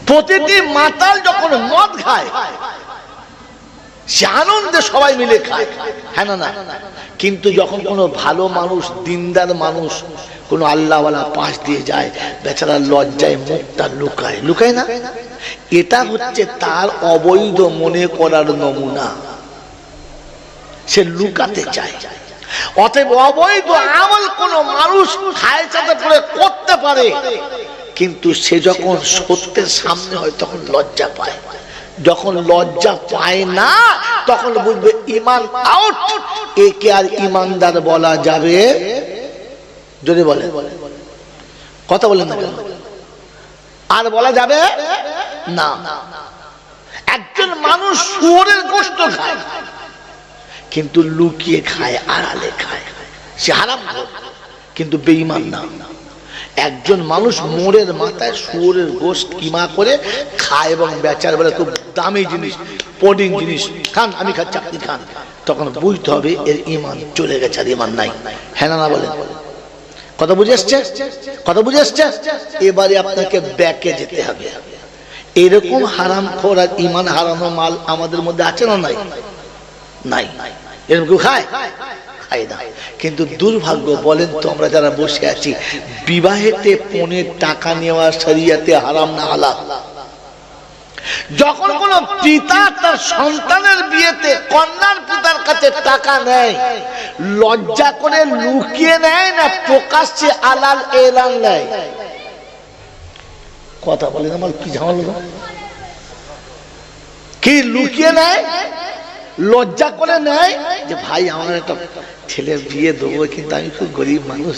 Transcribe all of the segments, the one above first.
প্রতিটি মাতাল যখন মদ খায় সে আনন্দে সবাই মিলে খায়, হ্যাঁ না? কিন্তু যখন কোনো ভালো মানুষ, দিনদার মানুষ, কোন আল্লাহওয়ালা পাশ দিয়ে যায়, বেচারা লজ্জায় মুখটা লুকায়, লুকায় না? এটা হচ্ছে তার অবৈধ মনে করার নমুনা, সে লুকাতে চায়। অতএব অবৈধ আমল কোন মানুষ খায় চাঁদে পড়ে করতে পারে, কিন্তু সে যখন সত্যের সামনে হয় তখন লজ্জা পায়। যখন লজ্জা পায় না তখন বুঝবে ঈমান আউট, একে আর ঈমানদার বলা যাবে? যদি বলে কথা বলেন না কেন? আর বলা যাবে না। একজন মানুষ শুয়োরের গোশত খায় কিন্তু লুকিয়ে খায়, আড়ালে খায়, সে হারামখোর কিন্তু বেঈমান না। একজন মানুষ মোড়ের মাথায় শুয়োরের গোশত কিমা করে খায় এবং বেচার বেলা খুব দামি জিনিস, প্রোটিন জিনিস খান, আমি খাচ্ছি আপনি খান, তখন বুঝতে হবে এর ঈমান চলে গেছে, আর ঈমান নাই। হ্যাঁ না বলেন? কথা বুঝে এসছে? কথা বুঝে এসছে? এবারে আপনাকে ব্যাকে যেতে হবে। এরকম হারামখোর আর ঈমান হারানো মাল আমাদের মধ্যে আছে না? নাই? নাই। এরকম কেউ খায়? খায় না। কিন্তু দুর্ভাগ্য, বলেন তো, আমরা যারা বসে আছি, বিবাহেতে পণের টাকা নেওয়া শরিয়াতে হারাম না হালাল? যখন কোন পিতা তার সন্তানের বিয়েতে কন্যার পিতার কাছে টাকা নেয়, লজ্জা করে লুকিয়ে নেয় না প্রকাশ্যে আলাল এলান নেয়? কথা বলেন, আমার কি ঝামেলা? কি লুকিয়ে নেয়? লজ্জা করে নেয় যে ভাই আমার একটা ছেলের বিয়ে দেবো, কিন্তু আমি খুব গরিব মানুষ,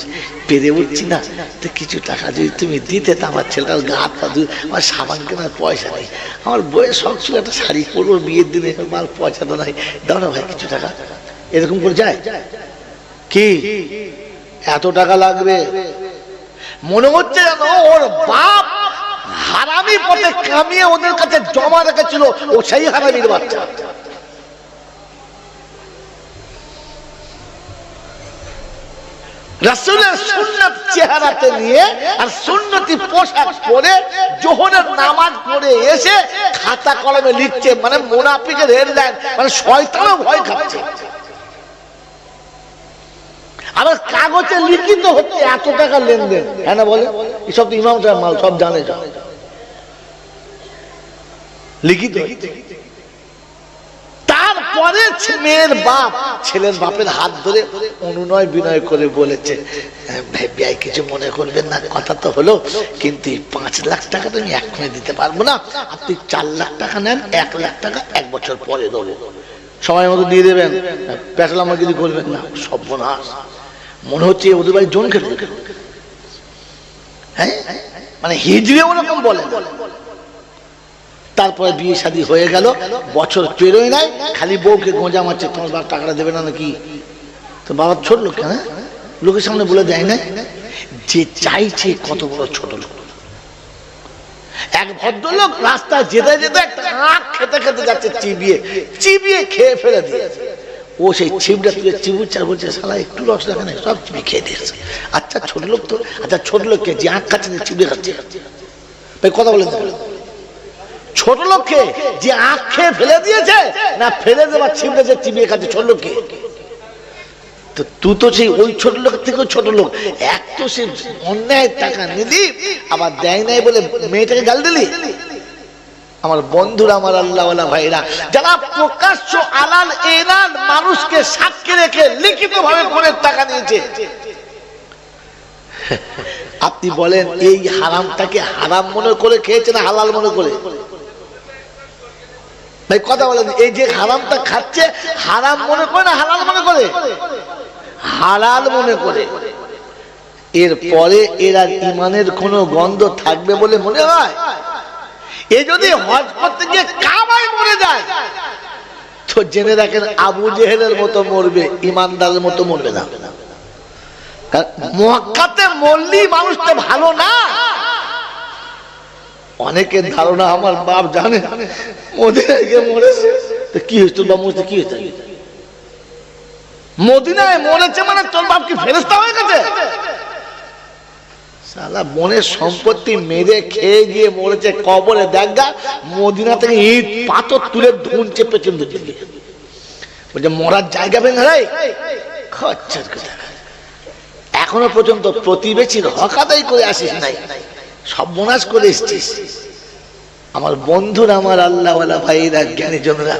পেরে উঠছি না, তো কিছু টাকা যদি তুমি দিতে, তো আমার ছেলেটার গা হাত পা ধুয়ে, আমার সাবান কেনার পয়সা নেই, আমার বইয়ের শখ ছিল একটা শাড়ি পরবো বিয়ের দিনে, আমার পয়সাটা নাই, দাও না ভাই কিছু টাকা। এরকম করে যায় কি? এত টাকা লাগবে? মনে হচ্ছে যেন ওর বাপ হারামি পথে কামিয়ে ওদের কাছে জমা রেখেছিল, ও সেই হারামির বাচ্চা। রাসূলের সুন্নাত চেহারাতে নিয়ে আর সুন্নতি পোশাক পরে জোহরের নামাজ পড়ে এসে খাতা কলমে লিখছে, মানে মুনাফিকের হেডলাইন, মানে শয়তানও ভয় খাচ্ছে। আবার কাগজে লিখিত হচ্ছে এত টাকা লেনদেন, হ্যাঁ না বলে? এসব তো ইমাম সাহেব মাল সব জানে, লিখিত। তারপরে মেয়ের বাপ ছেলের বাপের হাত ধরে অনুনয় বিনয় করে বলেছে, ভাই কিছু মনে করবেন না, কথা তো হলো, কিন্তু 5 লাখ টাকা তো আমি এখনই দিতে পারবো না, আপনি 4 লাখ টাকা নেন, 1 লাখ টাকা 1 বছর পরে দেবো, সময় মতো দিয়ে দেবেন, পেটালাম কিছু করবেন না। সর্বনাশ, মনে হচ্ছে ওদের বাড়ি জন খেলে, হ্যাঁ, মানে হিজড়ে ওরকম বলে। তারপরে বিয়ে শাদী হয়ে গেল, বছর পেরোয় নাই, খালি বউকে গোঁজা মারছে, তোমার বাবা টাকাটা দেবে না নাকি? তো বাবা ছোট লোক, কেন লোকের সামনে বলে দেয় না? যে চাইছে কত বড় ছোট লোক। এক ভদ্রলোক রাস্তায় যেতে যেতে একটা আখ খেতে খেতে যাচ্ছে, চিবিয়ে চিবিয়ে খেয়ে ফেলে দিয়েছে। ও সেই ছিপটা তুলে চিবুচ্চার বলছে, শালা একটু রস রাখে না, সব চিবি খেয়ে দিয়েছে। আচ্ছা ছোট লোক তো, আচ্ছা ছোট লোককে যে আখ খাচ্ছে চিবিয়ে খাচ্ছে, কথা বলেন, ছোট লোককে যে আখ খেয়ে ফেলে দিয়েছে না ফেলে দেওয়া ছিপড়ে যে চিবিয়ে খাচ্ছে, ছোট লোককে? তো তুই তো সেই ওই ছোট লোকের থেকেও ছোট লোক। এক তো সে অন্যায় টাকা নিলি, আবার দেয় নাই বলে মেয়েটাকে গাল দিলি। আমার বন্ধুরা, আমার আল্লাহওয়ালা ভাইরা, যারা প্রকাশ্য আলাল এলান মানুষকে সাক্ষী রেখে লিখিত ভাবে পণের টাকা নিয়েছে, আপনি বলেন এই হারামটাকে হারাম মনে করে খেয়েছে না হালাল মনে করে? ভাই কথা বলেন, এই যে হারামটা খাচ্ছে হারাম মনে করে না হালাল মনে করে? হালাল মনে করে। এরপরে এর আর ইমানের কোনো গন্ধ থাকবে বলে মনে হয়? এ যদি হজ করতে গিয়ে কাবায় মরে যায় তো জেনে রাখেন আবু জেহেলের মতো মরবে, ইমানদারের মতো মরবে না। মক্কাতে মরলি মানুষটা ভালো না। অনেকের ধারণা আমার বাপ জানে মদিনায় মরেছে, তো কি হয়েছে তোর বাপ মরেছে, কি হয়েছে? মদিনায় মরেছে মানে তোর বাপ কি ফেরেশতা হয়ে গেছে? শালা মনের সম্পত্তি মেরে খেয়ে গিয়ে মরেছে, কবরে দেখা মদিনা থেকে ইট পাথর তুলে ধুন চেপে চলতে চলে বলছে মরার জায়গা পেন হারাই খচ্চর কথা। এখনো পর্যন্ত প্রতিবেশীর হক আদায় করে আসিস নাই, সর্বনাশ করে এসছিস। আমার বন্ধুরা, আমার আল্লাহওয়ালা ভাইরা, জ্ঞানী জনেরা,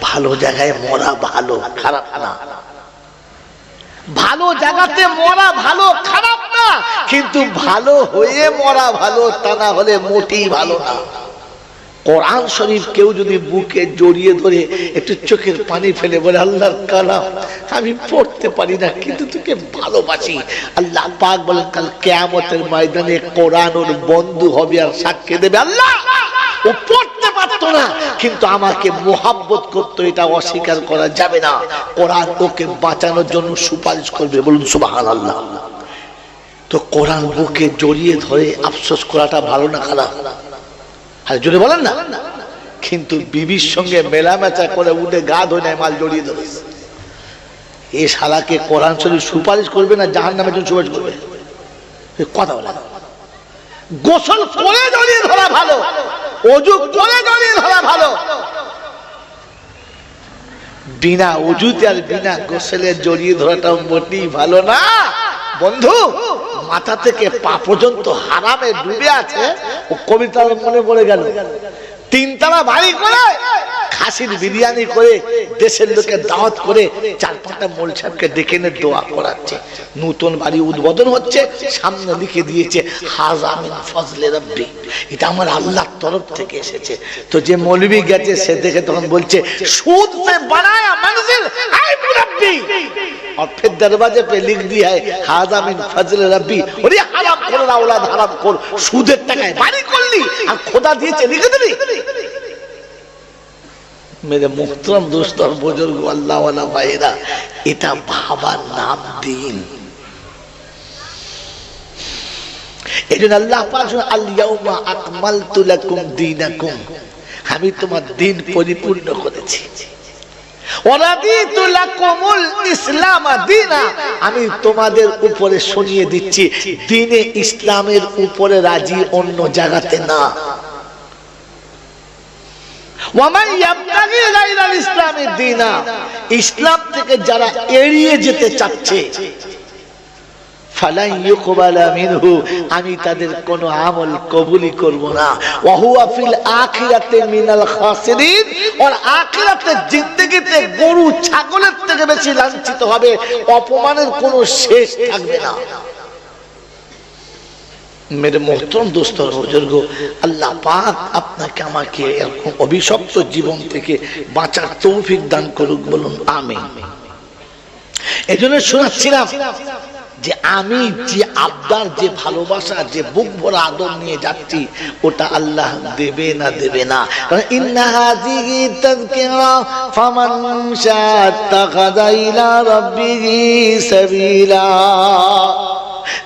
ভালো জায়গায় মরা ভালো, খারাপ না। ভালো জায়গাতে মরা ভালো, খারাপ না, কিন্তু ভালো হয়ে মরা ভালো, তা না হলে মোটেই ভালো না। কোরআন শরীফ কেউ যদি বুকে জড়িয়ে ধরে একটু চোখের পানি ফেলে বলে আল্লাহর কালাম আমি পড়তে পারি না কিন্তু তোকে ভালোবাসি, আল্লাহ পাক বলেন কাল কিয়ামতের ময়দানে কোরআন ওর বন্ধু হবে আর সাক্ষী দেবে আল্লাহ ও পড়তে পারতো না কিন্তু আমাকে মোহাব্বত করতো, এটা অস্বীকার করা যাবে না। কোরআন ওকে বাঁচানোর জন্য সুপারিশ করবে, বলুন সুবহানাল্লাহ। তো কোরআন বুকে জড়িয়ে ধরে আফসোস করাটা ভালো না খারাপ? আর জোরে বলেন না। কিন্তু বিবির সঙ্গে মেলামেচা করে উঠে গা ধরে নেয়, মাল জড়িয়ে ধরে। এ শালাকে কোরআন শরীফ সুপারিশ করবে না জাহান্নামের জন্য সুপারিশ করবে? কথা বলে গোসল করে জড়িয়ে ধরা ভালো, ওযু করে জড়িয়ে ধরা ভালো। বিনা ওযুতে আর বিনা গোসলে জড়িয়ে ধরাটাও মোটেই ভালো না বন্ধু। মাথা থেকে পা পর্যন্ত হারামে ডুবে আছে। ও কবিতার মনে পড়ে গেল, তিনতলা বাড়ি করে খাসির বিরিয়ানি করে দেশের লোকের দাওয়াত করে 4-5টা মৌলভী সাহেবকে ডেকে এনে দোয়া করাচ্ছে। নতুন বাড়ি উদ্বোধন হচ্ছে, সামনে লিখে দিয়েছে হাযা মিন ফজলে রাব্বি, এটা আমার আল্লাহর তরফ থেকে এসেছে। তো যে মৌলভী গেছে সে দেখে তখন বলছে সুদ সে বানায়া মনজিল আই মুরব্বি, और फिर दरवाजे पे लिख दिया है हाजा मिन फजल रब्बी। ওরে হারাম খোর আওলাদ, হারাম খোর, সুদের টাকায় বাড়ি করলি আর খোদা দিয়েছে লিখে দিলি। मेरे मुहतरम दोस्त और बुजुर्ग अल्लाह वाला भाईरा, এটা ভাবার নাম দিন। এজন্য আল্লাহ পাক আল ইয়াউমা আকমালতু লাকুম দীনাকুম, আমি তোমার দিন পরিপূর্ণ করেছি। ওয়ারাদিতু লাকুমুল ইসলাম দীনা, আমি তোমাদের উপরে শুনিয়ে দিচ্ছি দ্বীনে ইসলামের উপরে রাজি, অন্য জায়গাতে না। ওয়ামান ইয়াবতাগি গায়রাল ইসলামি দীনা, ইসলাম থেকে যারা এড়িয়ে যেতে চাচ্ছে ফালাই ইউকবালা মিনহু, আমি তাদের কোনো আমল কবুলই করব না। ওয়া হুয়া ফিল আখিরাতি মিনাল খাসিরিন, আর আখিরাতের জিন্দেগিতে গরু ছাগলের থেকে বেশি লাঞ্ছিত হবে, অপমানের কোনো শেষ থাকবে না। मेरे मोहतरम दोस्त और बुजुर्ग, अल्लाह पाक আপনাকে আমাকে এরকম অভিশপ্ত জীবন থেকে বাঁচার তৌফিক দান করুক, বলুন আমিন। এজন্য শোনাচ্ছিলাম যে আমি যে আবদার, যে ভালোবাসা, যে বুক ভরা আদর নিয়ে যাচ্ছি ওটা আল্লাহ দেবে না দেবে না। কারণ ইন্না হাযিহি তাযকিরা ফামান শাআত্তাখাযা ইলা রাব্বিহি সাবিলা,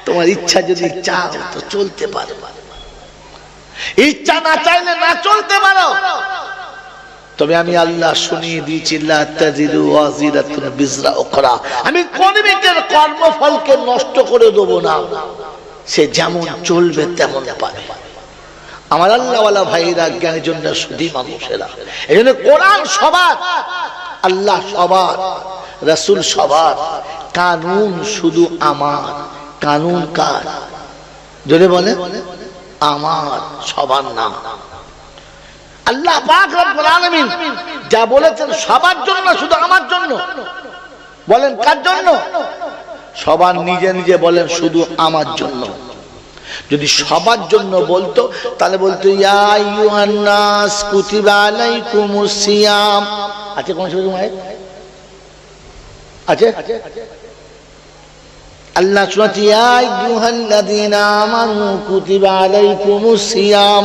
তোমার ইচ্ছা যদি চাও তো চলতে পারো, ইচ্ছা না চাইলে না চলতে পারো। তবে আমি আল্লাহ শুনিয়ে দিয়েছি লা তাজিরু ওয়াজিরাতুন বিজরা উখরা, আমি কোন ব্যক্তির কর্মফলকে নষ্ট করে দেব না, সে যেমন চলবে তেমন পাবে। আমার আল্লাহওয়ালা ভাইরা, জ্ঞানের জন্য শুধু মানুষেরা, এজন্য কোরআন সবার, আল্লাহ সবার, রাসূল সবার, কানুন শুধু আমার। কানুন কার? যদি বলে আমার, সবার না। আল্লাহ পাক রব্বুল আলামিন যা বলেছেন সবার জন্য, শুধু আমার জন্য। বলেন কার জন্য? সবার নিজে নিজে বলেন শুধু আমার জন্য। যদি সবার জন্য বলতো তাহলে বলতো ইয়া আইয়ুহান নাস কুতিবা আলাইকুমুস সিয়াম। আছে কোন সময় আছে? আল্লাহ শুনাচ্ছি ইয়া আইয়ুহাল্লাযীনা আমানু কুতিবা আলাইকুমুস সিয়াম,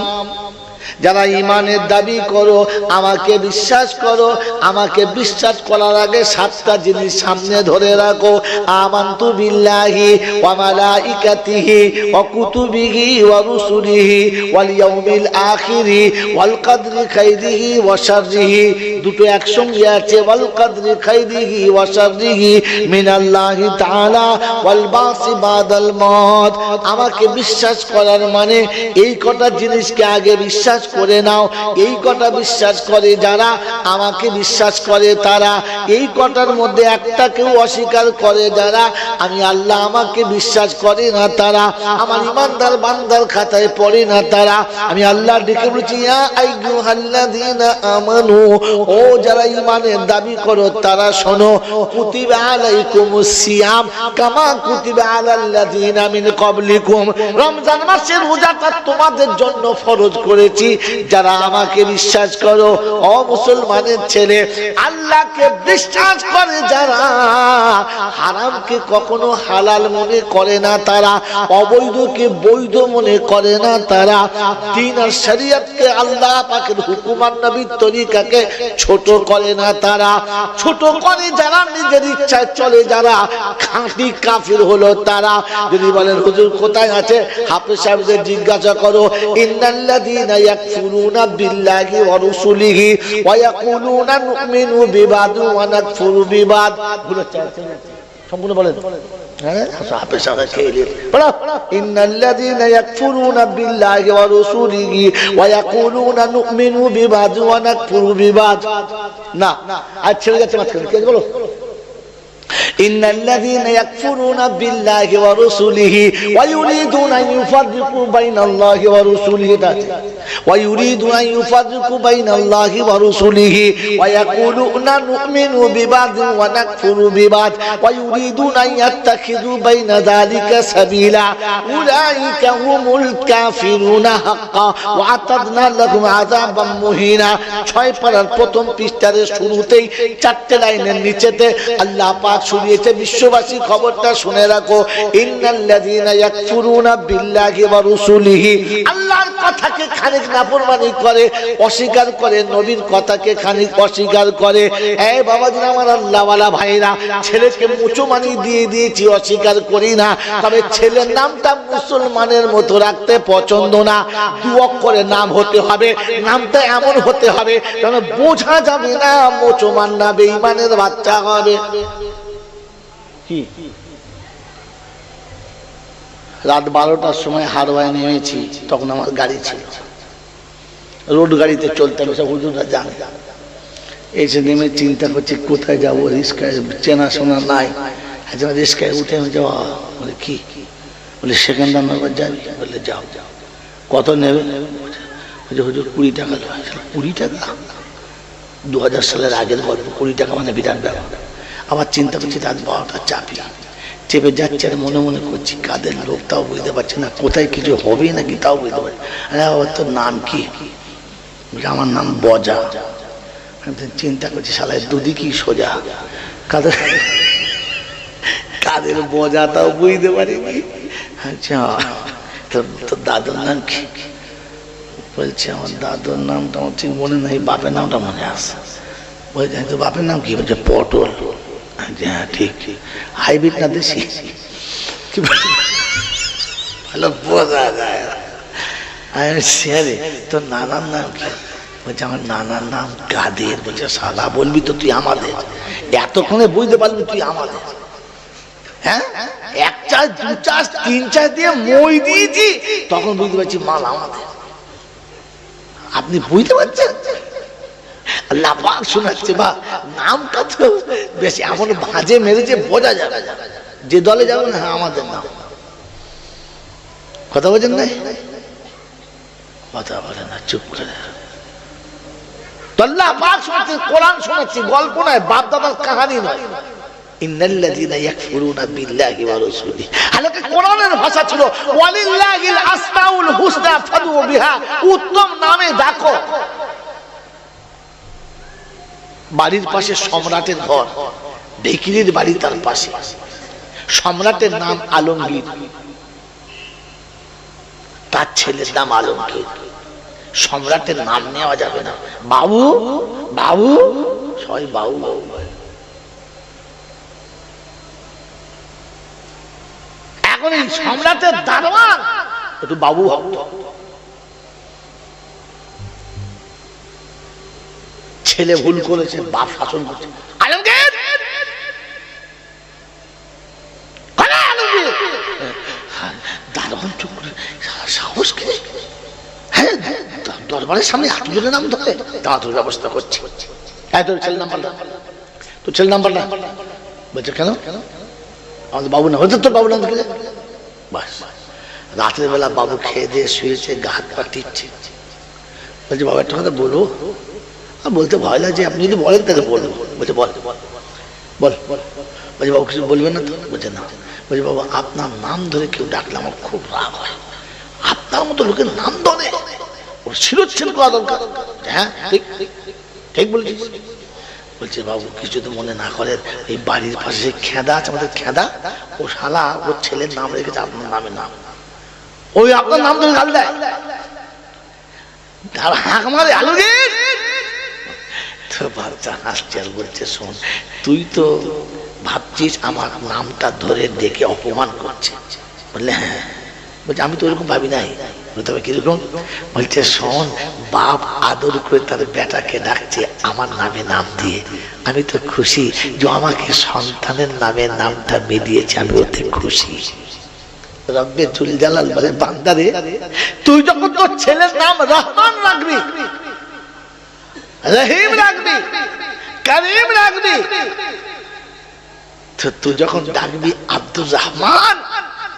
যারা ঈমানের দাবি করো, আমাকে বিশ্বাস করো, আমাকে বিশ্বাস করার আগে 7টা জিনিস সামনে ধরে রাখো। আমানতু বিল্লাহি ওয়া মালাইকাতিহি ওয়া কুতুবিহি ওয়া রুসুলিহি ওয়াল ইয়াউমিল আখিরি ওয়াল কদরি খাইরিহি ওয়া শাররিহি। দুটো একসঙ্গে আছে, ওয়াল কদরি খাইরিহি ওয়া শাররিহি মিনাল্লাহি তাআলা ওয়াল বাসি বাদাল মউত। আমাকে বিশ্বাস করার মানে এই কটা জিনিসকে আগে বিশ্বাস করে নাও। এই কটা বিশ্বাস করে যারা, আমাকে বিশ্বাস করে তারা। এই কটার মধ্যে একটা কেউ অস্বীকার করে যারা, আমি আল্লাহ আমাকে বিশ্বাস করে না তারা, আমার ইমানদার বান্দার খাতায় পড়ে না তারা। আমি আল্লাহ ডেকে বলছি, ইয়া আইয়ুহাল্লাযীনা আমানু, ও যারা ঈমানের দাবি করো তারা শোনো, কুতিবা আলাইকুমুস সিয়াম কামা কুতিবা আলাল্লাযীনা মিন ক্বাবলিকুম। রমজান মাসের রোজাটা তোমাদের জন্য ফরজ করেছি যারা আমাকে বিশ্বাস করো। ও মুসলমানের ছেলে, আল্লাহকে বিশ্বাস করে যারা, হারামকে কখনো হালাল মনে করে না তারা, অবৈধকে বৈধ মনে করে না তারা, দ্বীন আর শরীয়তকে, আল্লাহ পাকের হুকুম আর নবীর তরিকাকে ছোট করে না তারা। ছোট করে যারা, নিজের ইচ্ছায় চলে যারা, খাঁটি কাফির হলো তারা। যদি বলেন হুজুর কোথায় আছে, হাফেজ সাহেবদের জিজ্ঞাসা করো। ইন্নাল্লাযীনা ইয়াকফুরুনা বিল্লাহি ওয়া রাসূলিহি ওয়া ইয়াকুলুনা নুমিনু বিবাদ ওয়া নাকফুরু বিবাদ। সম্পূর্ণ বলেন, হ্যাঁ হাফেজ সাহেব খেলে বলো। ইন্নাল্লাযীনা ইয়াকফুরুনা বিল্লাহি ওয়া রাসূলিহি ওয়া ইয়াকুলুনা নুমিনু বিবাদ ওয়া নাকফুরু বিবাদ। না, আজ ছেড়ে যাচ্ছে মাঝখানে, কে বলো? ইন্নাল্লাযীনা ইয়াকফুরুনা বিল্লাহি ওয়া রাসূলিহি ওয়া ইউরিদুনা আন ইউফাররিকু বাইনাল্লাহি ওয়া রাসূলিহি, ওয়া ইউরিদুনা আন ইউফাররিকু বাইনাল্লাহি ওয়া রাসূলিহি ওয়া ইয়াকুলুনা নুমিনু বিবাদিন ওয়া নাকফুরু বিবাদ ওয়া ইউরিদুনা আন ইয়াত্তাখিযু বাইনা যালিকা সাবিলা উলাইকা হুমুল কাফিরুনা হাক্কা ওয়া আতাদনা লাহুম আযাবাম মুহিনা। 6 পারার প্রথম পৃষ্ঠার শুরুতেই 4টে লাইনের নিচেতে আল্লাহ পাক শুনিয়েছে, বিশ্ববাসী খবরটা শুনে রাখো। ইন্নাল্লাযীনা ইয়াকফুরুনা বিল্লাহি ওয়া রাসূলিহি, আল্লাহর কথাকে খানিক নাফরমানি করে, অস্বীকার করে, নবীর কথাকে খানিক অস্বীকার করে। এই বাবাজি আমার আল্লাহওয়ালা ভাইরা, ছেলেকে মুচুমানি দিয়ে দিয়েছি, অস্বীকার করি না, তবে ছেলের নামটা মুসলমানের মতো রাখতে পছন্দ না। 2 অক্ষরের নাম হতে হবে, নামটা এমন হতে হবে যেন বোঝা যাবে না মুসলমান না বেঈমানের বাচ্চা হবে। কি রাত 12টার সময় হারোয়ায় নেমেছি, তখন আমার গাড়ি ছিল, রোড গাড়িতে চলতে হবে, সব হুজুররা জানে। এসে নেমে চিন্তা করছি কোথায় যাবো, রিস্কায় চেনাশোনা নাই। একজন রিস্কায় উঠে যাওয়া, বলে কি, বলে সেকেন্দার যাবি, বলে যাও। কত নেবে? হুজুর 20 টাকা। 20 টাকা? 2000 সালের আগের গল্প, 20 টাকা মানে বিরাট ব্যাপার। আবার চিন্তা করছি রাত 12টা, চাপি চেপে যাচ্ছে, আর মনে মনে করছি কাদের লোক তাও বুঝতে পারছি না, কোথায় কিছু হবে নাকি তাও বুঝতে পারছি। আরে তোর নাম কি? আমার নাম বজা। চিন্তা করছি শালায় দুদিকই সোজা, কাদের কাদের বজা তাও বুঝতে পারিনি। আচ্ছা তোর দাদুর নাম কি? বলছে আমার দাদুর নামটা আমার ঠিক মনে নেই, বাপের নামটা মনে আছে। বলছে তোর বাপের নাম কি? বলছে পটল। হ্যাঁ ঠিক, হাইব্রিড না দেশি? ভালো বোঝা যায়। তোর নানার নাম কি? বলছে আমার নানার নাম কাদের। বলছে সাদা বলবি তো তুই আমাদের, এতক্ষণে বুঝতে পারবি তুই আমাদের। হ্যাঁ, 1 চাষ 2 চাষ 3 চাষ দিয়ে মই দিয়েছি, তখন বুঝতে পারছি মাল আমাদের। আপনি বুঝতে পারছেন? আল্লাহ পাক শোনাচ্ছে, বা নামটা তো বেশি এমন ভাঁজে মেরেছে বোঝা যাবে, যে দলে যাবে না, হ্যাঁ আমাদের নাম। কথা বলছেন না? কথা বলে না, চুপ করে। আল্লাহ পাক শোনাচ্ছে, কোরআন শোনাচ্ছে, গল্প নয়, বাপ দাদার কাহিনী নয়। ইন্নাল্লাযীনা ইয়াকফুরুনা বিল্লাহি ওয়া রাসূলিহি, হালাকে কোরআনের ভাষা ছিল ওয়ালিল্লাহিল আসমাউল হুসনা ফাদউ বিহা, উত্তম নামে ডাকো। বাড়ির পাশে সম্রাটের ঘর, ঢেকিরির বাড়ি তার পাশে। সম্রাটের নাম আলমগীর, তার ছেলের নাম আলমগীর। সম্রাটের নাম নেওয়া যাবে না। বাবু বাবু, সবাই বাবু বাবু। এখন এই সম্রাটের দারোয়ান একটু বাবু হতো। ছেলে ভুল করেছে, বাপ শাসন করছে, আলমগীর দারোয়ান চুপ করে, সাহস কে? হ্যাঁ, দরবারের সামনে হাত জোরে নাম ধরে দাঁড়ানোর ব্যবস্থা করছে। তোর ছেলে নাম পাল্টা, তোর ছেলে নাম পাল্টা। বলছে কেন? আমাদের বাবু না হয়তো তোর বাবু নাম ধরে। বাস, রাতের বেলা বাবু খেয়ে দিয়ে শুয়েছে, গা হাত পা টিপছে। বলছে বাবা একটা কথা বলো। আর বলতে ভয় লাগছে, আপনি যদি বলেন তাহলে বলবো। বলছে বল বল বল। বলছে বাবু কিছু বলবেন না তো? বলছে না। বলছে বাবু আপনার নাম ধরে কেউ ডাকলে আমার খুব রাগ হয়, আপনার মতো লোকের নাম ধরে ওর শিরোচ্ছেদ করা দরকার। হ্যাঁ ঠিক ঠিক বলছিস। বলছে বাবু কিছু তো মনে না করেন, এই বাড়ির পাশে খেদা আছে আমাদের, খেদা, ও শালা ওর ছেলের নাম রেখেছে আপনার নামে নাম, ওই আপনার নাম ধরে গাল দেয়। হাঁক মারে আলমগীর। তো বাচ্চা হাসছে আর বলছে শোন, তুই তো ভাবছিস আমার নামটা ধরে ডেকে অপমান করছে। বললে হ্যাঁ। বলছে আমি তো ওরকম ভাবি নাই। তবে কিরকম? বলছে শোন, বাপ আদর করে তার বেটাকে ডাকছে আমার নামে নাম দিয়ে, আমি তো খুশি যে আমাকে সন্তানের নামে নামটা মিলিয়েছে, আমি ওতে খুশি। রব্বে চুল জালাল বলে বান্দারে, তুই যখন তোর ছেলের নাম রহমান রাখবি, রহিম রাখবি, করিম রাখবি, তো তুই যখন ডাকবি আব্দুর রহমান,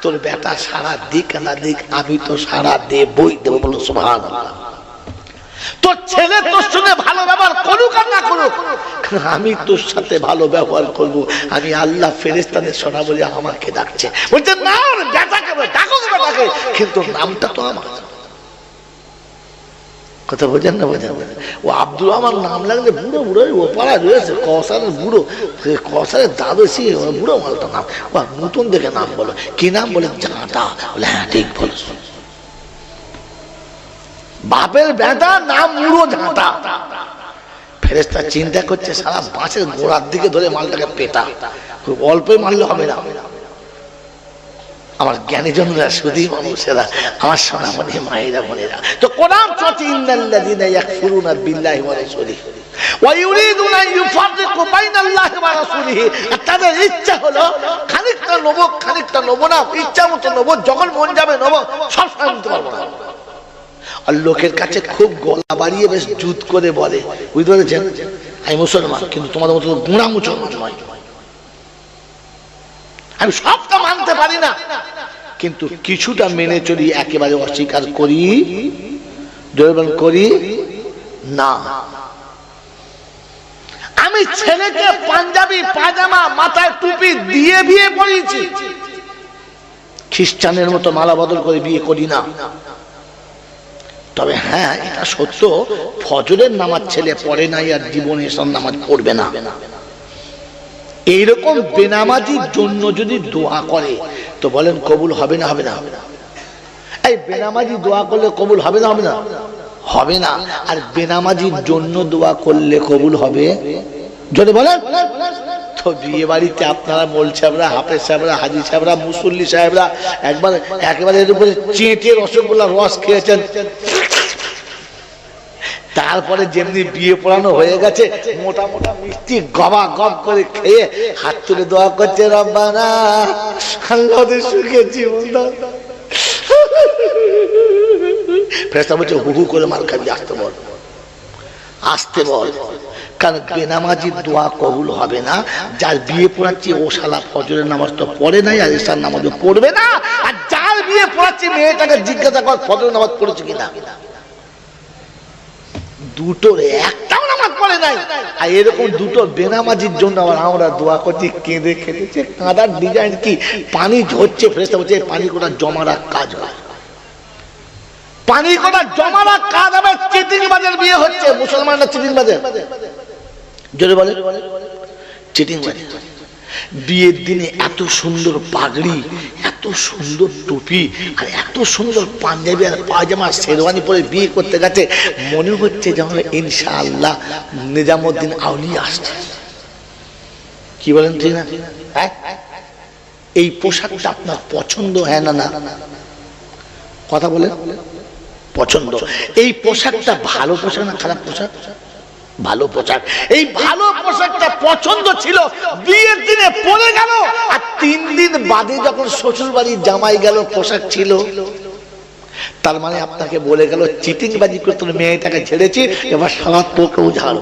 তোর বেটা সারা দিক না দিক আমি তো সারা দেবই দেবো। বলো সুবহানাল্লাহ। তোর ছেলে তোর সঙ্গে ভালো ব্যবহার করুক আর না করুক, আমি তোর সাথে ভালো ব্যবহার করবো। আমি আল্লাহ ফেরেশতাদের শোনা বলে আমাকে ডাকছে। বলছে না ওর বেটাকে ডাকুক বেটাকে, কিন্তু নামটা তো আমার। কথা বোঝেন না? বোঝেন? ও আব্দুল আমার নাম লাগলে বুড়ো বুড়ো ও পাড়া রয়েছে কসারের বুড়ো, কসারের দাদু সে বুড়ো মালটা নাম, নতুন দেখে নাম বলো। কি নাম? বলে ঝাঁটা। বলে হ্যাঁ ঠিক বলো। বাপের বেটা নাম বুড়ো ঝাঁটা। ফেরেশতা চিন্তা করছে সারা বাঁশের গোড়ার দিকে ধরে মালটাকে পেটা, অল্পই মারলে হবে না। আমার জ্ঞানী জনরা, সুধী মানুষেরা, আমার সোনামণি মায়েরা বোনেরা, তো কোরআন চলছে ইন্নাল্লাযীনা ইয়াকফুরুনা বিল্লাহি ওয়া রাসূলিহি ওয়া ইউরিদুনা আন ইউফাররিকু বাইনাল্লাহি ওয়া রাসূলিহি। তাদের ইচ্ছা হলো খানিকটা নেবো খানিকটা নেবো না, ইচ্ছা মতো নেবো, যখন মন যাবে নেবো, সব সময় নিতে পারবো না। আর লোকের কাছে খুব গলা বাড়িয়ে বেশ জুত করে বলে, বুঝতে পেরেছেন, আমি মুসলমান, কিন্তু তোমাদের মতো গুঁড়া মুসলমান নয়, আমি সবটা মানতে পারি না, কিন্তু কিছুটা মেনে চলি, একেবারে অস্বীকার করি করি না। আমি ছেলেকে পাঞ্জাবি পাজামা মাথায় টুপি দিয়ে বিয়ে করেছি, খ্রিস্টানের মতো মালা বদল করে বিয়ে করি না। তবে হ্যাঁ এটা সত্য, ফজরের নামাজ ছেলে পড়ে নাই আর জীবনে সব নামাজ পড়বে না। এইরকম বেনামাজির জন্য যদি দোয়া করে তো বলেন কবুল হবে না? হবে না? এই বেনামাজি দোয়া করলে কবুল হবে না? হবে না? হবে না। আর বেনামাজির জন্য দোয়া করলে কবুল হবে? যদি বলেন তো বিয়ে বাড়িতে আপনারা মোল সাহেবরা, হাফেজ সাহেবরা, হাজি সাহেবরা, মুসল্লি সাহেবরা একবার একেবারে এর উপরে চেটে রসগোল্লা রস খেয়েছেন, তারপরে যেমনি বিয়ে পড়ানো হয়ে গেছে মোটা মোটা মিষ্টি গবা গব করে খেয়ে হাত তুলে দোয়া করছে, রব্বানা আল্লাহ ওদের সুখে জীবন দাও। ফেরেশতা বলছে হু হু করে মাল খাবি, আসতে বল, আসতে বল। কারণ বেনামাজির দোয়া কবুল হবে না। যার বিয়ে পড়াচ্ছি ও শালা ফজরের নামাজ তো পড়ে নাই আর ইশার নামাজও পড়বে না। আর যার বিয়ে পড়াচ্ছি মেয়েটাকে জিজ্ঞাসা কর ফজরের নামাজ পড়েছে কিনা, দুটোর একটাও নামাজ পড়ে নাই। আর এরকম দুটো বেনামাজির জন্য আবার আমরা দোয়া করছি, কেঁদে খেতেছে। কাঁদার ডিজাইন কি? পানি ঝরছে, ফেরেশতা বলছে পানি কোটা জমা রাখ কাজ হয়, পানি কোটা জমা রাখ কাজ হবে। চিটিংবাজের বিয়ে হচ্ছে, মুসলমানরা চিটিংবাজের, জোরে বলে চিটিংবাজ। বিয়ের দিনে এত সুন্দর পাগড়ি, এত সুন্দর টুপি আর এত সুন্দর পাঞ্জাবি আর পায়জামা শেরওয়ানি পরে বিয়ে করতে গেছে, মনে হচ্ছে যেমন ইনশাআল্লাহ নিজামুদ্দিন আউলিয়া আসছে। কি বলেন ঠিক না? এই পোশাকটা আপনার পছন্দ হয় না? না কথা বলেন, পছন্দ। এই পোশাকটা ভালো পোশাক না খারাপ পোশাক? ভালো পোশাক। এই ভালো পোশাকটা পছন্দ ছিল, বিয়ের দিনে পরে গেল, আর 3 দিন বাদে যখন শ্বশুর বাড়ির জামাই গেল পোশাক ছিল। তার মানে আপনাকে বলে গেল চিটিংবাজি করে তোর মেয়েটাকে ছেড়েছি, এবার সারা তোকেও ঝাড়।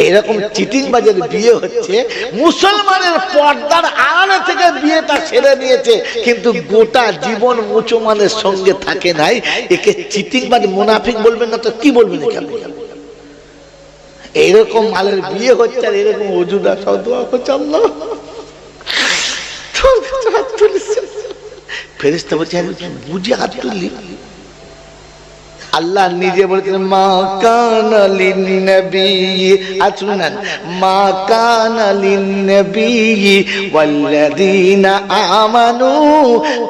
এরকম চিটিংবাজের বিয়ে হচ্ছে, মুসলমানের পর্দার আড়ালে থেকে বিয়েটা ছেড়ে নিয়েছে, কিন্তু গোটা জীবন মুসলমানের সঙ্গে থাকে নাই। একে চিটিংবাজ মুনাফিক বলবেন না তো কি বলবেন? এরকম মালের বিয়ে হচ্ছে, আর এরকম ওজুদা সব দোয়া করছে আল্লাহ। ফেরেশতা বলছে বুঝে হাত তুললি? আল্লাহ নিজে বলেছেন মা কানা লিন-নবী, শুনুন, মা কানা লিন-নবী ওয়াল্লাযীনা আমানু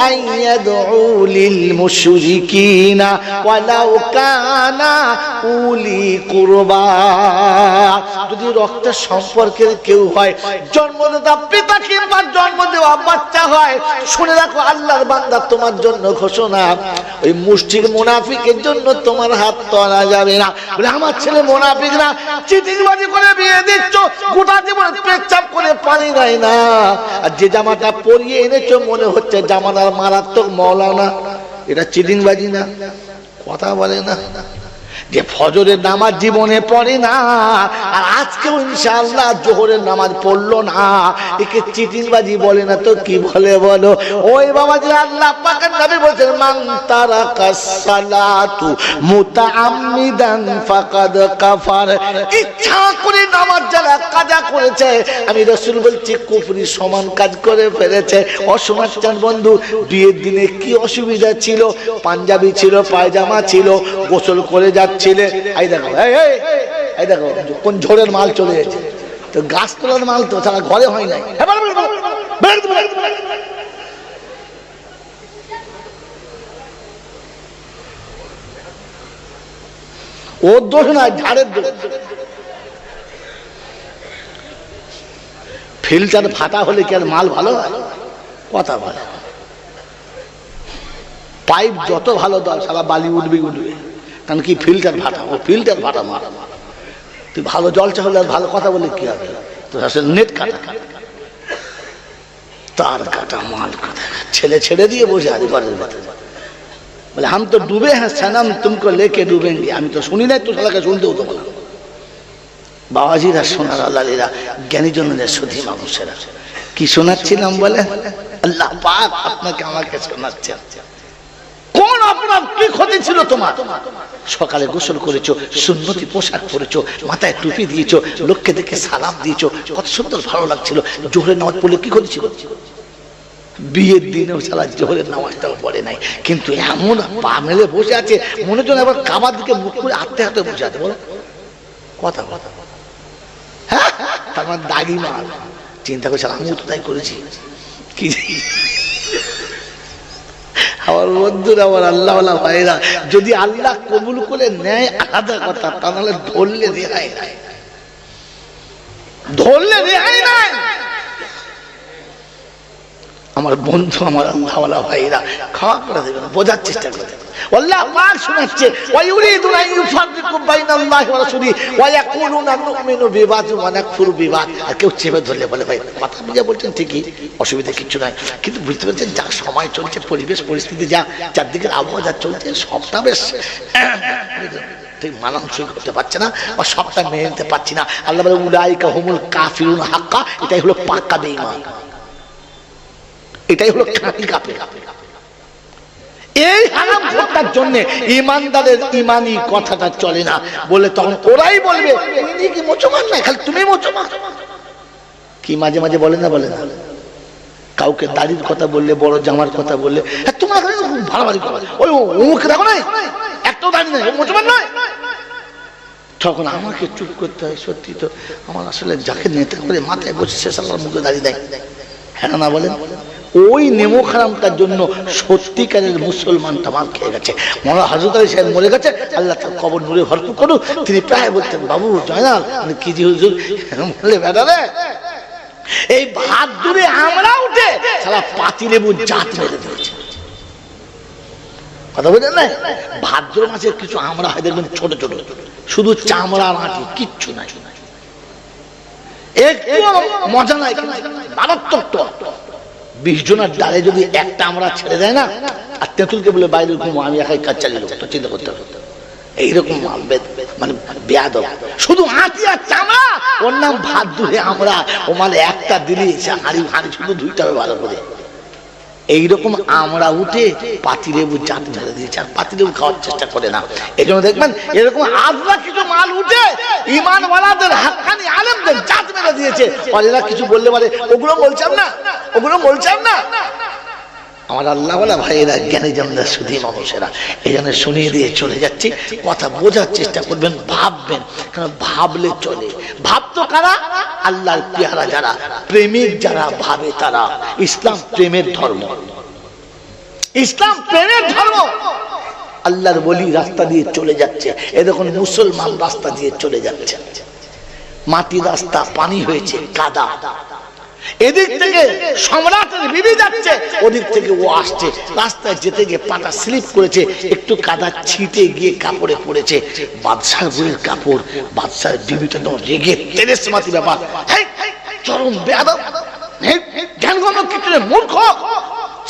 আইয়াদউ লিল-মুশরিকিনা ওয়ালাউ কানা উলি কুরবা। যদি রক্তের সম্পর্কের কেউ হয়, জন্মদাতা পিতা কিংবা জন্ম দেওয়া বাচ্চা হয়, শুনে রাখো আল্লাহর বান্দা তোমার জন্য ঘোষণা, ওই মুশরিক মুনাফিকের জন্য তোমার হাত তোলা যাবে না। বলে আমার ছেলে মুনাফিক না, চিটিংবাজি করে বিয়ে দিচ্ছ, গোটা জীবন পেচ্ছাপ করে পানি দেয় না, আর যে জামাটা পরিয়ে এনেছো মনে হচ্ছে জামানার মারাত্মক মৌলানা, এটা চিটিংবাজি না? কথা বলে না? যে ফজরের নামাজ জীবনে পড়ে না, আর আজকেও ইনশাআল্লাহ জোহরের নামাজ পড়লো না, একে চিটিংবাজি বলে না তো কি বলে বলো? ওই বাবাজি, আল্লাহ পাকের নবী বলেছেন মান তারাকাস সালাতু মুতাআম্মিদান ফাকাদ কাফার। ইচ্ছা করে নামাজ যারা কাজা করেছে, আমি রাসূল বলছি কুফরি সমান কাজ করে ফেলেছে। অসমাচার বন্ধু, বিয়ের দিনে কি অসুবিধা ছিল? পাঞ্জাবি ছিল, পায়জামা ছিল, গোসল করে যাচ্ছিলে, এই দেখো এই দেখো কোন ঝড়ের মাল চলে গেছে, তো গাছ তোলার মাল তো তারা ঘরে হয় নাই। ওর দোষ না, ঝাড়ের দোষ। ফিল্টার ফাটা হলে কি আর মাল ভালো হয়? কথা বলে। পাইপ যত ভালো দল সারা বালি উঠবে উঠবে, কারণ কি ফিল্টার ফাটা, ও ফিল্টার ফাটা মারা। তুই ভালো জল চাহলে আর ভালো কথা বলে কি হবে? তো আসলে নেট কাটা, তার কাটা, মাল কাটা, ছেলে ছেড়ে দিয়ে বসে আছে ঘরের ভেতরে, বলে হাম তো ডুবে হ্যাঁ সনম তুমকো লেকে ডুবেঙ্গে। আমি তো শুনি নাই, তো শালাকে শুনতেও তো বলা। বাবাজিরা, সোনার আল্লাহরা, জ্ঞানী জনদের সুধী মানুষেরা, কি শোনাচ্ছিলাম বলে? আল্লাহ পাক আপনাকে আমাকে শোনাচ্ছেন। কোন আপনার কি ক্ষতি ছিল তোমার? সকালে গোসল করেছো, সুন্নতি পোশাক পরেছো, মাথায় টুপি দিয়েছো, লোককে দেখে সালাম দিয়েছো, কত সুন্দর ভালো লাগছিল। জোহরের নামাজ পড়লে কি ক্ষতি ছিল? বিয়ের দিনেও সালা জোহরের নামাজটাও পড়ে নাই, কিন্তু এমন পা মেলে বসে আছে, মনে হচ্ছে আবার কাবার দিকে মুখ করে হাতে হাতে বসে আছে। বলো কথা কথা, হ্যাঁ, তার মানে দাগি মাল। চিন্তা করছে আমিও তো তাই করেছি। কি আমার বন্ধুরা, আমার আল্লাহওয়ালা ভাইরা, যদি আল্লাহ কবুল করে নেয় আলাদা কথা, তা নাহলে ধরলে রেহাই নাই, ধরলে রেহাই নাই। আমার বন্ধু, আমার আল্লাহওয়ালা ভাইরা, খাওয়া করে দেবেন, বোঝার চেষ্টা করে দেবেন। আল্লাহ পাক শোনাচ্ছে, ওয়ায়ুরিদুনা ইউফাররিকু বাইনাল্লাহি ওয়া রাসূলিহি ওয়া ইয়াকুলুনা নুমিনু বিবাযি ওয়া নাকফুরু বিবাদ। আর কেউ চেপে ধরলে বলে ভাই কথা বুঝে বলছেন, ঠিকই, অসুবিধা কিছু নাই, কিন্তু বুঝতে পারছেন যা সময় চলছে, পরিবেশ পরিস্থিতি যা, চারদিকের আবহাওয়া যা চলছে, সবটা বেশ ঠিক মানানসই করতে পারছে না, বা সবটা মেনে নিতে পারছি না। আল্লাহ বলে উলাইকা হুমুল কাফিরুন হাক্কা। এটাই হলো পাক্কা বেঈমান, এটাই হলো খাঁটি কাফের। এই হারাম ঘটনার জন্য ইমানদারের ইমানি কথাটা চলে না, বলে তখন ওরাই বলবে ইনি কি মুসলমান না, খালি তুমি মুসলমান। কি মাঝে মাঝে বলে না, বলে না, কাউকে দাড়ির কথা বললে, বড় জামার কথা বললে, তোমার ভাড়াবাড়ি করো, ওই মুখ দেখো না, এত দাড়ি নেই, মুসলমান নয়। তখন আমাকে চুপ করতে হয়। সত্যি তো আমার আসলে যাকে নেতা করে মাথায় বসে সে সাল্লার মুখে দাঁড়িয়ে দেয়, হ্যাঁ না বলেন? ওই নেমো খারামটার জন্য সত্যিকারের মুসলমানটা মার খেয়ে গেছে। মৌলানা হযরত আলী সাহেব মরে গেছে, আল্লাহ তার কবর নূরে ভরপুর করুক। তিনি প্রায় বলতেন, বাবু জয়নাল কি জি হুজুর, বলে বেটা রে এই ভাত দূরে আমরা উঠে সারা পাতি লেবু জাত মেরে দিয়েছে। কথা বলেন না? ভাদ্র মাসের কিছু আমরা হয় দেখবেন ছোট ছোট, শুধু চামড়া মাটি, কিচ্ছু নাই, একটু মজা নাই, মারাত্মক। 20 জনের ডালে যদি একটা আমরা ছেড়ে দেয় না, আর তেঁতুলকে বলে বাইরে ঘুমো, আমি একাই কাজ চালিয়ে দেবো, তো চিন্তা করতে হবে। এইরকম মানে বেয়াদব, শুধু আঁটি আর চামড়া, ওর নাম ভাত দূরে আমরা। ও মানে একটা দিলি হাঁড়ি হাঁড়ি শুধু ধুইতে হবে ভালো করে। এইরকম আমরা উঠে পাতিলেবু জাত মেরে দিয়েছে, আর পাতিলেবু খাওয়ার চেষ্টা করে না। এই জন্য দেখবেন এরকম আজরা কিছু মাল উঠে ইমানওয়ালাদের হাক্কানি আলেমদের জাত মেরে দিয়েছে। অনেরা কিছু বললে পারে ওগুলো বলছেন না, ওগুলো বলছেন না। আমার আল্লাহ বলা ভাইয়েরা, জ্ঞানী জানলা শুধু মানুষেরা, এই জন্য শুনিয়ে দিয়ে চলে যাচ্ছি। কথা বোঝার চেষ্টা করবেন, ভাববেন, কারণ ভাবলে চলে। ভাবতো কারা? আল্লাহর পেয়ারা যারা, প্রেমিক যারা ভাবে তারা। ইসলাম প্রেমের ধর্ম, ইসলাম প্রেমের ধর্ম। আল্লাহর ওলি রাস্তা দিয়ে চলে যাচ্ছে, এ দেখুন মুসলমান রাস্তা দিয়ে চলে যাচ্ছে, মাটি রাস্তা, পানি হয়েছে, কাদা। এদিক থেকে সম্রাটের বিবি যাচ্ছে, ওদিক থেকে ও আসছে। রাস্তায় যেতে গিয়ে পাটা স্লিপ করেছে, একটু কাদা ছিটে গিয়ে কাপড়ে পড়েছে। বাদশার বইয়ের কাপড়, বাদশার বিবিটা তো রেগে তেরেস মাটি ব্যাপার, চরম বেয়াদব, জ্ঞানগম্য ক্ষেত্রে মূর্খ,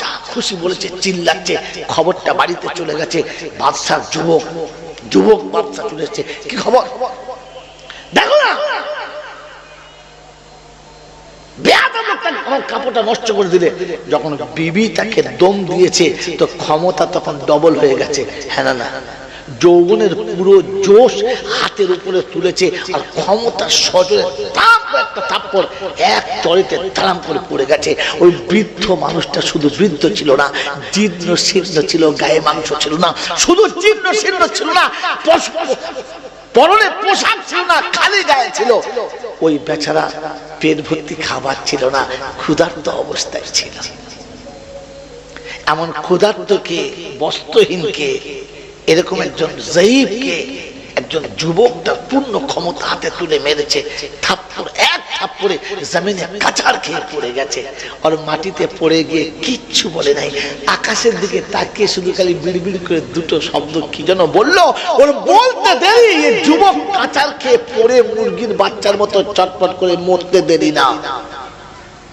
যা খুশি বলেছে, চিল্লাচ্ছে। খবরটা বাড়িতে চলে গেছে। বাদশার যুবক বাদশা চলে এসেছে, কি খবর দেখো না, আমার কাপড়টা নষ্ট করে দিলে। যখন বিবি তাকে দম দিয়েছে, তো ক্ষমতা তখন ডবল হয়ে গেছে, হ্যাঁ না? যৌবনের পুরো জোশ হাতের উপরে তুলেছে, আর ক্ষমতা সজোরে একটা থাপ্পড় এক চড়িতে তারাম করে পড়ে গেছে। ওই বৃদ্ধ মানুষটা শুধু বৃদ্ধ ছিল না, জীর্ণ শীর্ণ ছিল, গায়ে মাংস ছিল না, শুধু জীর্ণ শীর্ণ ছিল না, পরনে পোশাক ছিল না, খালি গায়ে ছিল। ওই বেচারা পেট ভর্তি খাবার ছিল না, ক্ষুধার্ত অবস্থায় ছিল। এমন ক্ষুধার্তকে, বস্ত্রহীনকে, এরকম একজন জয়ীফকে একজন যুবকটা পূর্ণ ক্ষমতা হাতে তুলে মেরেছে। থাপ্পড়, এক থাপ্পড়ে জমিনে কাচার খেয়ে পড়ে গেছে। আর মাটিতে পড়ে গিয়ে কিচ্ছু বলে নাই, আকাশের দিকে তাকিয়ে শুধু খালি বিড়বিড় করে দুটো শব্দ কি যেন বললো। ওর বলতে দেরি, যুবক কাচার খেয়ে পড়ে মুরগির বাচ্চার মতো চটপট করে মরতে দেরি না।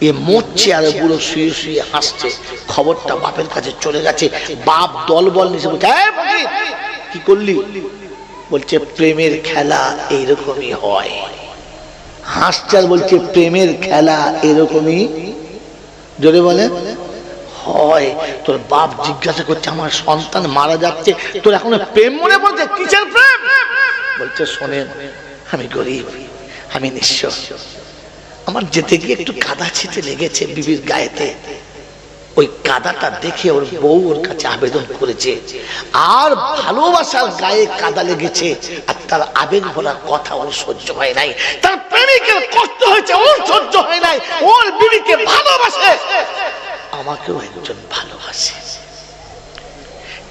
এ মরছে আর বুড়ো শুয়ে শুয়ে হাসছে। খবরটা বাপের কাছে চলে গেছে। বাপ দলবল নিচে বলছে, কি করলি? বলছে প্রেমের খেলা এইরকমই হয়। হাসছে আর বলছে প্রেমের খেলা এরকমই, জোরে বলে, হয়। তোর বাপ জিজ্ঞাসা করছে, আমার সন্তান মারা যাচ্ছে, তোর এখন প্রেম মনে পড়ছে? কিসের প্রেম? বলছে শোনেন, আমি গরিব, আমি নিঃস্ব, আমার যেতে গিয়ে একটু কাদা ছিটে লেগেছে বিবির গায়েতে। ওই কাদাটা দেখে ওর বউ ওর কাছে আবেদন করেছে, আর ভালোবাসার গায়ে কাদা লেগেছে, আর তার আবেগ ভরা কথা ওর সহ্য হয় নাই। তার প্রেমিকের কষ্ট হয়েছে, ওর সহ্য হয় নাই। ওর বিবিকে ভালোবাসে, আমাকেও একজন ভালোবাসে,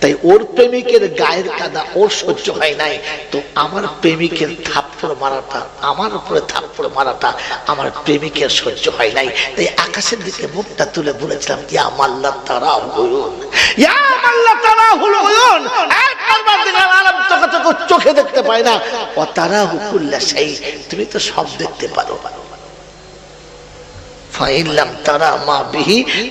তাই ওর প্রেমিকের গায়ের কাদা ওর সহ্য হয় নাই। তো আমার প্রেমিকের থাপ্পড় মারাটা, আমার উপরে থাপ্পড় মারাটা আমার প্রেমিকের সহ্য হয় নাই। তাই আকাশের দিকে মুখটা তুলে বলেছিলাম, ইয়া মাল্লা তারা হুয়ুন, ইয়া মাল্লা তারা হুয়ুন, একবার দিনের আলম চোখে দেখতে পায় না, ও তারা হুকুল্লা সেই, তুমি তো সব দেখতে পারো।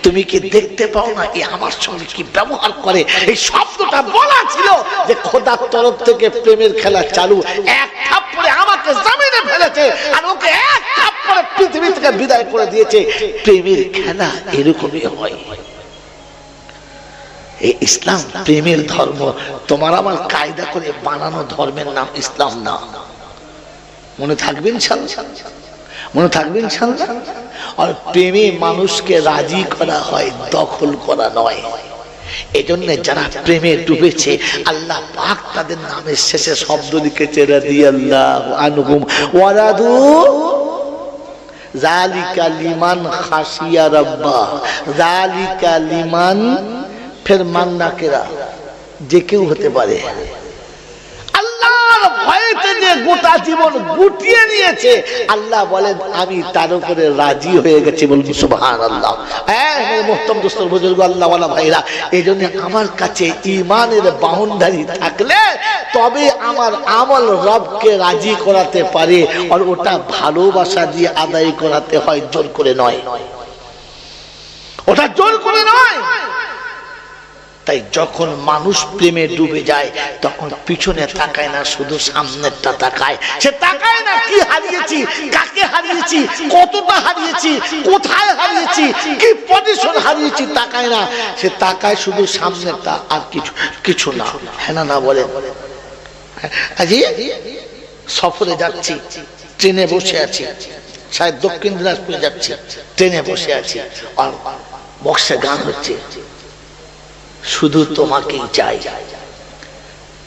তুমি কি দেখতে পাও না এ আমার সঙ্গে কি ব্যবহার করে? এই শব্দটা বলা ছিল যে খোদার তরফ থেকে প্রেমের খেলা চালু। এক থাপ্পড়ে আমাকে জমিনে ফেলেছে, আর ওকে এক থাপ্পড়ে পৃথিবী থেকে বিদায় করে দিয়েছে। প্রেমের খেলা এরকমই হয়। এই ইসলাম প্রেমের ধর্ম, তোমার আমার কায়দা করে বানানো ধর্মের নাম ইসলাম না। মনে থাকবেন ইনশাআল্লাহ, মনে থাকবেন ইনশাআল্লাহ। আর প্রেমে মানুষকে রাজি করা হয়, দখল করা নয়। এজন্য যারা প্রেমে ডুবেছে আল্লাহ পাক তাদের নামের শেষে শব্দ লিখেছে রাদিয়াল্লাহু আনহুম ওয়া রাদু যালিকা লিমান খাশিয়া রাব্বা যালিকা লিমান ফের মান্নাকেরা যে কেউ হতে পারে আল্লাহর ভয়েতে যে গোটা জীবন গুটিয়ে নিয়েছে আল্লাহ বলেন আমি তার উপরে রাজি হয়ে গেছি বলুন সুবহানাল্লাহ। হ্যাঁ মুহতারাম দোস্ত বুজুর্গ আল্লাহ ওয়ালা ভাইরা এইজন্য আমার কাছে ঈমানের বাউন্ডারি থাকলে তবে আমার আমল রবকে রাজি করাতে পারে আর ওটা ভালোবাসা দিয়ে আদায় করাতে হয়, জোর করে নয়, ওটা জোর করে নয়। তাই যখন মানুষ প্রেমে ডুবে যায় তখন পিছনে তাকায় না, শুধু সামনেরটা তাকায়। সে তাকায় না কি হারিয়েছি, কাকে হারিয়েছি, কতটা হারিয়েছি, কোথায় হারিয়েছি, কি পজিশন হারিয়েছি, তাকায় না। সে তাকায় শুধু সামনেরটা, আর কিছু না। হ্যাঁ না বলেন? আজ সফরে যাচ্ছি, ট্রেনে বসে আছি, সাহেব দক্ষিণ দিনাজপুরে যাচ্ছি, ট্রেনে বসে আছি, আর বক্সে গান হচ্ছে, শুধু তোমাকেই চাই,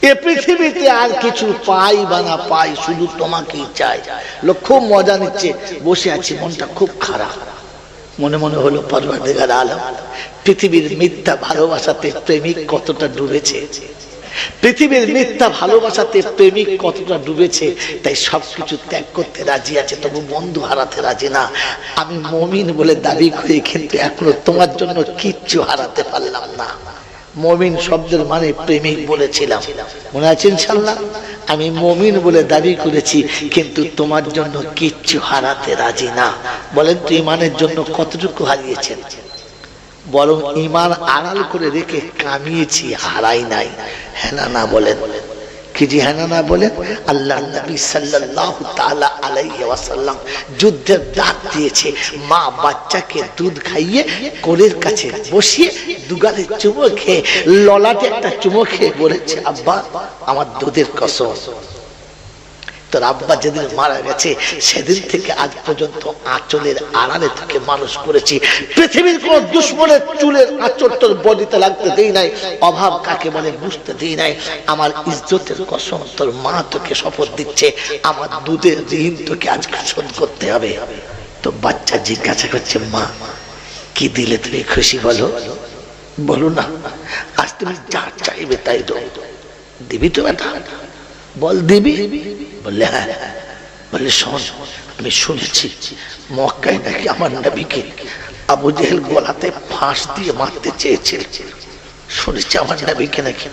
এ পৃথিবীতে আর কিছু পাই বা না পাই, শুধু তোমাকেই চাই। লোক খুব মজা নিচ্ছে, বসে আছি, মনটা খুব খারাপ। মনে মনে হলো পরওয়ারদিগার আলম, পৃথিবীর মিথ্যা ভালোবাসাতে প্রেমিক কতটা ডুবেছে, পৃথিবীর মিথ্যা ভালোবাসাতে প্রেমিক কতটা ডুবেছে। তাই সবকিছু ত্যাগ করতে রাজি আছে, তবু বন্ধু হারাতে রাজি না। আমি মুমিন বলে দাবি করি, কিন্তু এখনো তোমার জন্য কিচ্ছু হারাতে পারলাম না। মুমিন শব্দের মানে প্রেমিক বলেছিলাম, মনে আছে ইনশাআল্লাহ? আমি মুমিন বলে দাবি করেছি, কিন্তু তোমার জন্য কিচ্ছু হারাতে রাজি না। বলেন তো ঈমানের জন্য কতটুকু হারিয়েছেন? বরং ঈমান আড়াল করে রেখে কামিয়েছি, হারাই নাই। হ্যাঁ না বলেন? কি জি হ্যাঁ না বলেন? আল্লাহর নবী সাল্লাল্লাহু তাআলা আলাইহি ওয়াসাল্লাম যুদ্ধের ডাক দিয়েছে, মা বাচ্চাকে দুধ খাইয়ে কোলের কাছে বসিয়ে দুগালে চুমো খেয়ে, ললাটে একটা চুমো খেয়ে বলেছে, আব্বা আমার দুধের কসম। তোর আব্বা যেদিন মারা গেছে সেদিন থেকে আজ পর্যন্ত আঁচলের আড়ালে থেকে মানুষ করেছি, পৃথিবীর কোন দুশ্মনের চুলের আঁচল তোর বডিতে লাগতে দেই নাই, অভাব কাকে বলে বুঝতে দেই নাই। আমার ইজ্জতের কসম, তোর মা তোকে শপথ দিচ্ছে, আমার দুধের ঋণ তোকে আজকে শোধ করতে হবে। তো বাচ্চা জিজ্ঞাসা করছে, মা কি দিলে তুমি খুশি বলো? বলো না, আজ তুমি যা চাইবে তাই দাও, দিবি তো বেটা? বল দিবি? বললে হ্যাঁ। বললে শোন, আমি শুনেছি মক্কায় নাকি আমার নবীকে আবু জেহেল গলাতে ফাঁস দিয়ে মারতে চেয়েছিল। শুনেছি আমার নবীকে নাকি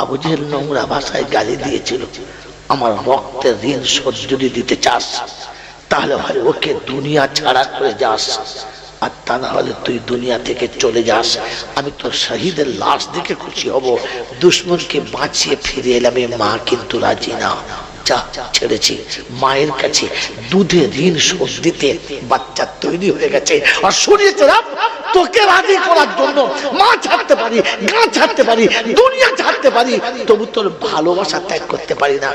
আবু জেহেল নোংরা ভাষায় গালি দিয়েছিল। আমার রক্তের ঋণ শোধ যদি দিতে চাস তাহলে ভাই ওকে দুনিয়া ছাড়া করে যাস, আর তা না হলে তুই দুনিয়া থেকে চলে যাস। আমি তো শহীদের লাশ দেখে খুশি হব, দুশ্মনকে বাঁচিয়ে ফিরে এলাম। মা কিন্তু রাজি না। যা ছেড়েছি, মায়ের কাছে দুধে ঋণ শোধ দিতে বাচ্চা তৈরি হয়ে গেছে। আর শুনিয়েছে তোকে রাজি করার জন্য মা ছাড়তে পারি, গা ছাড়তে পারি, দুনিয়া ছাড়তে পারি, তবু তোর ভালোবাসা ত্যাগ করতে পারি না।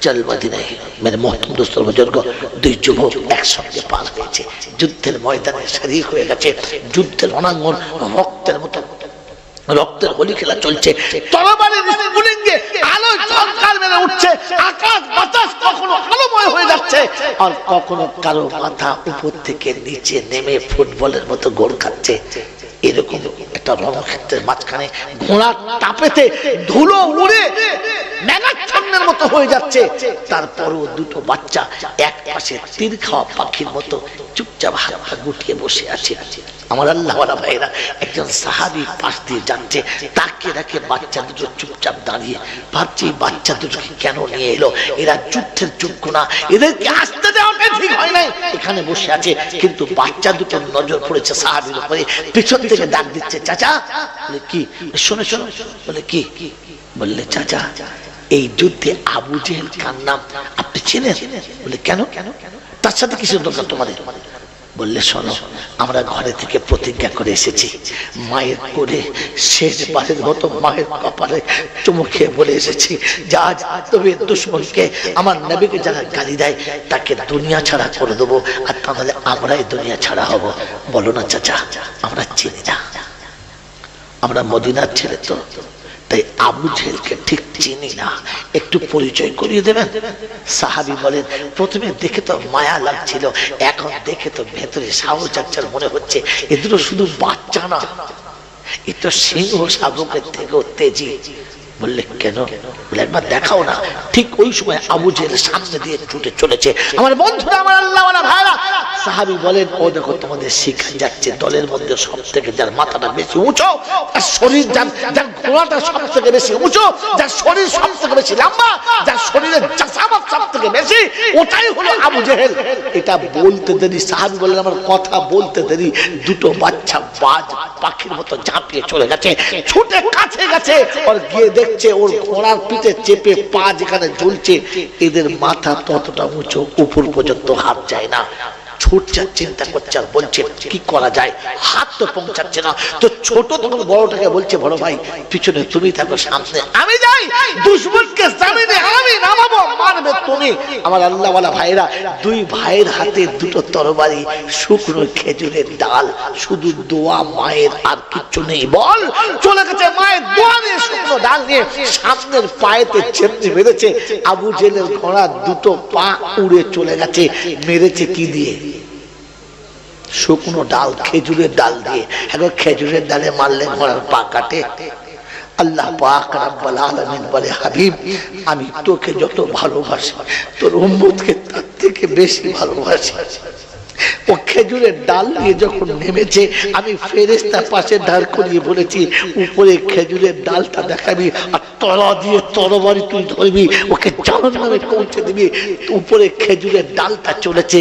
চল মদিনায়। মেরে মোহতরম দোস্ত বুজুর্গ, দুই যুবক একসঙ্গে পার হয়েছে, যুদ্ধের ময়দানে শরীক হয়ে গেছে, যুদ্ধের রণাঙ্গন রক্তের মতো, রক্তের হোলি খেলা চলছে, তরবারির স্ফুলিঙ্গে আলো ঝলকার মেরে উঠছে, আকাশ বাতাস কখনো আলোময় হয়ে যাচ্ছে, আর কখনো কারো মাথা উপর থেকে নিচে নেমে ফুটবলের মতো গোল খাচ্ছে। এরকম একটা রণক্ষেত্রের মাঝখানে ঘোড়ার টাপেতে ধুলো উড়ে মেঘাচ্ছন্নের মতো হয়ে যাচ্ছে। তারপরও দুটো বাচ্চা এক পাশে তীর খাওয়া পাখির মতো চুপচাপ হাত পা গুটিয়ে বসে আছে। আমার আল্লাহওয়ালা ভাইরা, একজন সাহাবী পাশ দিয়ে যাচ্ছে, তাকে রেখে বাচ্চা দুটো চুপচাপ দাঁড়িয়ে ভাবছি, বাচ্চা দুটোকে কেন নিয়ে এলো? এরা যুদ্ধের যোগ্য না, এদেরকে আসতে দেওয়াটা ঠিক হয় নাই। এখানে বসে আছে, কিন্তু বাচ্চা দুটোর নজর পড়েছে সাহাবীর উপরে। পিছন থেকে ডাক দিচ্ছে, চাচা। বলে কি? শোনো শোনো। বলে কি? বললে চাচা, এই যুদ্ধে আবু জেহেল কার নাম আপনি চেনেন? বলে কেন? তার সাথে কিসের দরকার তোমাদের? বললে শোনো, আমরা ঘরে থেকে প্রতিজ্ঞা করে এসেছি, মায়ের কোলে শেষবারের মতো মায়ের কপালে চুমু খেয়ে বলে এসেছি, যা তবে দুশ্মনকে, আমার নবীকে যারা গালি দেয় তাকে দুনিয়া ছাড়া করে দেবো, আর তাহলে আমরাই দুনিয়া ছাড়া হব। বলো না চাচা, আমরা চিনি না। আমরা মদিনার ছেলে তো, তাই আবু জেহেলকে ঠিক চিনি না, একটু পরিচয় করিয়ে দেবেন? সাহাবী বলেন, প্রথমে দেখে তো মায়া লাগছিল, এখন দেখে তো ভেতরে সাহস যাচ্ছিল, মনে হচ্ছে এ দুটো শুধু বাচ্চা না, এ তো সিংহ শাবকের থেকেও তেজি। বললে কেন? বলে একবার দেখাও না। ঠিক ওই সময় আবু জেহেল সামনে দিয়ে ছুটে চলেছে। আমার বন্ধুরা, আমার আল্লাহওয়ালা ভাইরা, সাহাবী বলেন, ও দেখো তোমাদের শিখা যাচ্ছে, দলের মধ্যে সব থেকে যার মাথাটা বেশি উঁচু, যার শরীর, যার ঘোড়াটা সব থেকে বেশি উঁচু, যার শরীর সব থেকে বেশি লম্বা, যার শরীরের জাসামত সব থেকে বেশি, ওটাই হলো আবু জেহেল। এটা বলতে দেরি, সাহাবী বলেন আমার কথা বলতে দেরি, দুটো বাচ্চা বাজ পাখির মতো ঝাঁপিয়ে চলে গেছে, ছুটে কাছে গেছে, আর গিয়ে দেখছে ওর ঘোড়ার পিঠে চেপে পা যেখানে ঝুলছে, এদের মাথা ততটা উঁচু, উপর পর্যন্ত হাত যায় না। ছুটছে, চিন্তা করছে আর বলছে কি করা যায়, হাত তো পৌঁছাচ্ছে না। তো ছোট তখন বড়টাকে বলছে, বড় ভাই পিছনে তুমি থাকো, সামনে আমি যাই, দুশমনকে জামিনে আমি নামাবো, মারবে তুমি। আমার আল্লাহওয়ালা ভাইরা, দুই ভাইয়ের হাতে দুটো তরবারি, শুকনো খেজুরের ডাল, শুধু দোয়া মায়ের, আর কিচ্ছু নেই। বল চলে গেছে মায়ের দোয়া নিয়ে, শুকনো ডাল নিয়ে, সামনের পায়েতে চেপে মেরেছে। আবু জেহেলের ঘোড়া দুটো পা উড়ে চলে গেছে। মেরেছে কি দিয়ে? শুকনো ডাল, খেজুরের ডাল দিয়ে। এখন খেজুরের ডালে মারলে ঘোড়ার পা কাটে? আল্লাহ পাক রব্বুল আলামিন বলে, হাবিব আমি তোকে যত ভালোবাসি, তোর উম্মতকে তার থেকে বেশি ভালোবাসি। ও খেজুরের ডাল নিয়ে যখন নেমেছে, আমি ফেরেশতা পাশে দাঁড় করিয়ে বলেছি, উপরে খেজুরের ডালটা দেখাবি, আর তলা দিয়ে তরবারি তুই ধরবি, ওকে জাহান্নামে পৌঁছে দিবি। উপরে খেজুরের ডালটা চলেছে,